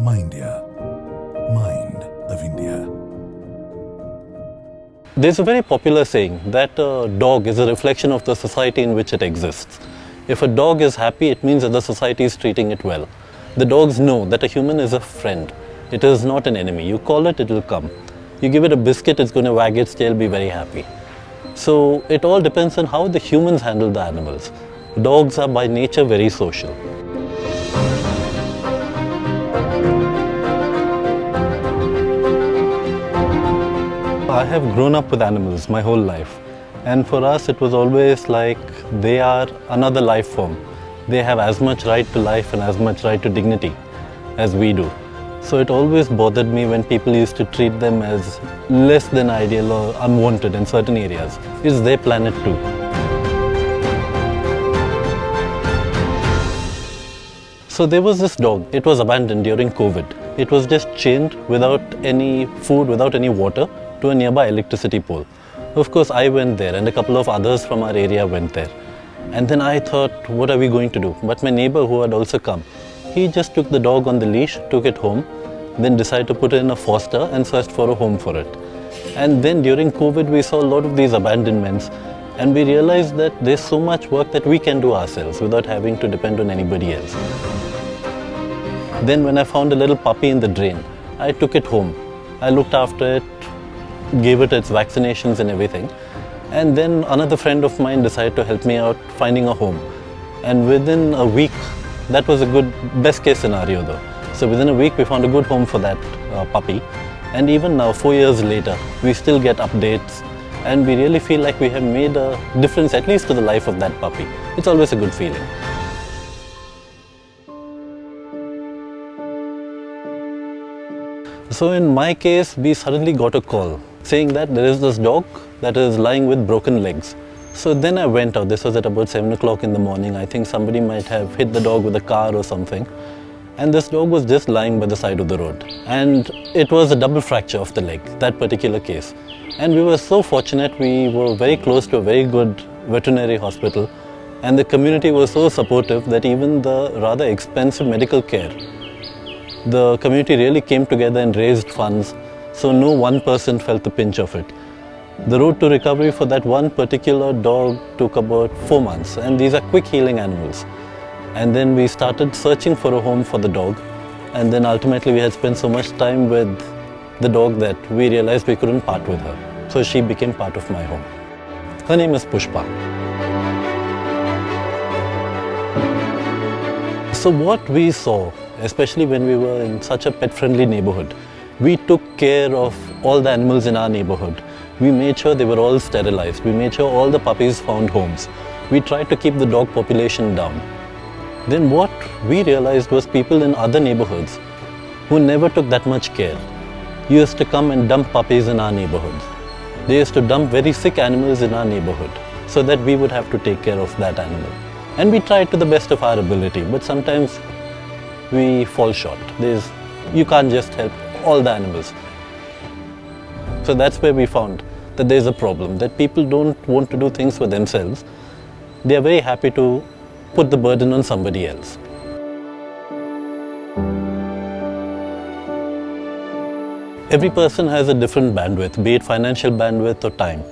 MINDIA, Mind of India. There's a very popular saying that a dog is a reflection of the society in which it exists. If a dog is happy, it means that the society is treating it well. The dogs know that a human is a friend. It is not an enemy. You call it, it will come. You give it a biscuit, it's going to wag its tail, be very happy. So it all depends on how the humans handle the animals. Dogs are by nature very social. I have grown up with animals my whole life, and for us it was always like they are another life form. They have as much right to life and as much right to dignity as we do. So it always bothered me when people used to treat them as less than ideal or unwanted in certain areas. It's their planet too. So there was this dog. It was abandoned during COVID. It was just chained without any food, without any water, to a nearby electricity pole. Of course, I went there and a couple of others from our area went there. And then I thought, what are we going to do? But my neighbor who had also come, he just took the dog on the leash, took it home, then decided to put it in a foster and searched for a home for it. And then during COVID, we saw a lot of these abandonments, and we realized that there's so much work that we can do ourselves without having to depend on anybody else. Then when I found a little puppy in the drain, I took it home. I looked after it, gave it its vaccinations and everything. And then another friend of mine decided to help me out finding a home. And within a week, that was a good, best case scenario though. So within a week, we found a good home for that puppy. And even now, 4 years later, we still get updates. And we really feel like we have made a difference, at least to the life of that puppy. It's always a good feeling. So in my case, we suddenly got a call saying that there is this dog that is lying with broken legs. So then I went out. This was at about 7 o'clock in the morning. I think somebody might have hit the dog with a car or something. And this dog was just lying by the side of the road. And it was a double fracture of the leg, that particular case. And we were so fortunate. We were very close to a very good veterinary hospital. And the community was so supportive that even the rather expensive medical care, the community really came together and raised funds, so no one person felt the pinch of it. The road to recovery for that one particular dog took about 4 months, and these are quick healing animals. And then we started searching for a home for the dog, and then ultimately we had spent so much time with the dog that we realized we couldn't part with her. So she became part of my home. Her name is Pushpa. So what we saw, especially when we were in such a pet-friendly neighborhood, we took care of all the animals in our neighborhood. We made sure they were all sterilized. We made sure all the puppies found homes. We tried to keep the dog population down. Then what we realized was people in other neighborhoods who never took that much care used to come and dump puppies in our neighborhoods. They used to dump very sick animals in our neighborhood so that we would have to take care of that animal. And we tried to the best of our ability, but sometimes we fall short. You can't just help all the animals. So that's where we found that there's a problem, that people don't want to do things for themselves. They are very happy to put the burden on somebody else. Every person has a different bandwidth, be it financial bandwidth or time.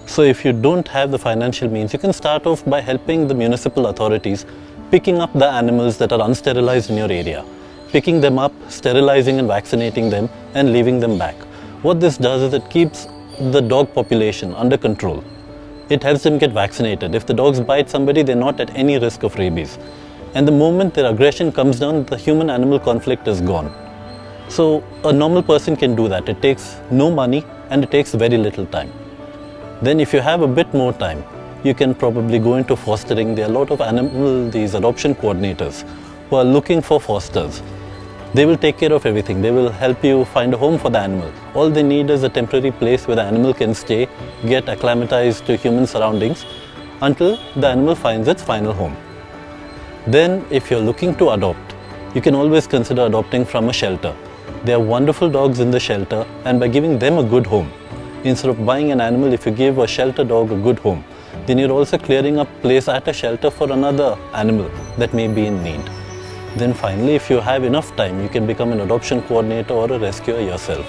So if you don't have the financial means, you can start off by helping the municipal authorities picking up the animals that are unsterilized in your area, picking them up, sterilizing and vaccinating them, and leaving them back. What this does is it keeps the dog population under control. It helps them get vaccinated. If the dogs bite somebody, they're not at any risk of rabies. And the moment their aggression comes down, the human-animal conflict is gone. So a normal person can do that. It takes no money and it takes very little time. Then if you have a bit more time, you can probably go into fostering. There are a lot of these adoption coordinators who are looking for fosters. They will take care of everything. They will help you find a home for the animal. All they need is a temporary place where the animal can stay, get acclimatized to human surroundings until the animal finds its final home. Then if you're looking to adopt, you can always consider adopting from a shelter. There are wonderful dogs in the shelter, and by giving them a good home, instead of buying an animal, if you give a shelter dog a good home, then you're also clearing up place at a shelter for another animal that may be in need. Then finally, if you have enough time, you can become an adoption coordinator or a rescuer yourself.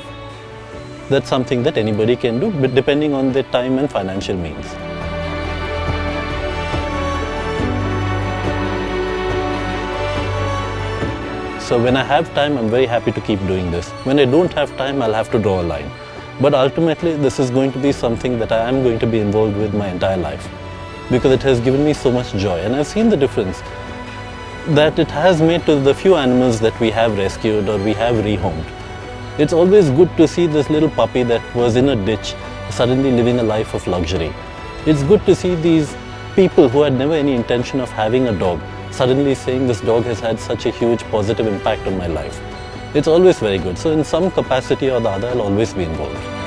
That's something that anybody can do, but depending on their time and financial means. So when I have time, I'm very happy to keep doing this. When I don't have time, I'll have to draw a line. But ultimately, this is going to be something that I am going to be involved with my entire life, because it has given me so much joy, and I've seen the difference that it has made to the few animals that we have rescued or we have rehomed. It's always good to see this little puppy that was in a ditch suddenly living a life of luxury. It's good to see these people who had never any intention of having a dog suddenly saying this dog has had such a huge positive impact on my life. It's always very good. So in some capacity or the other, I'll always be involved.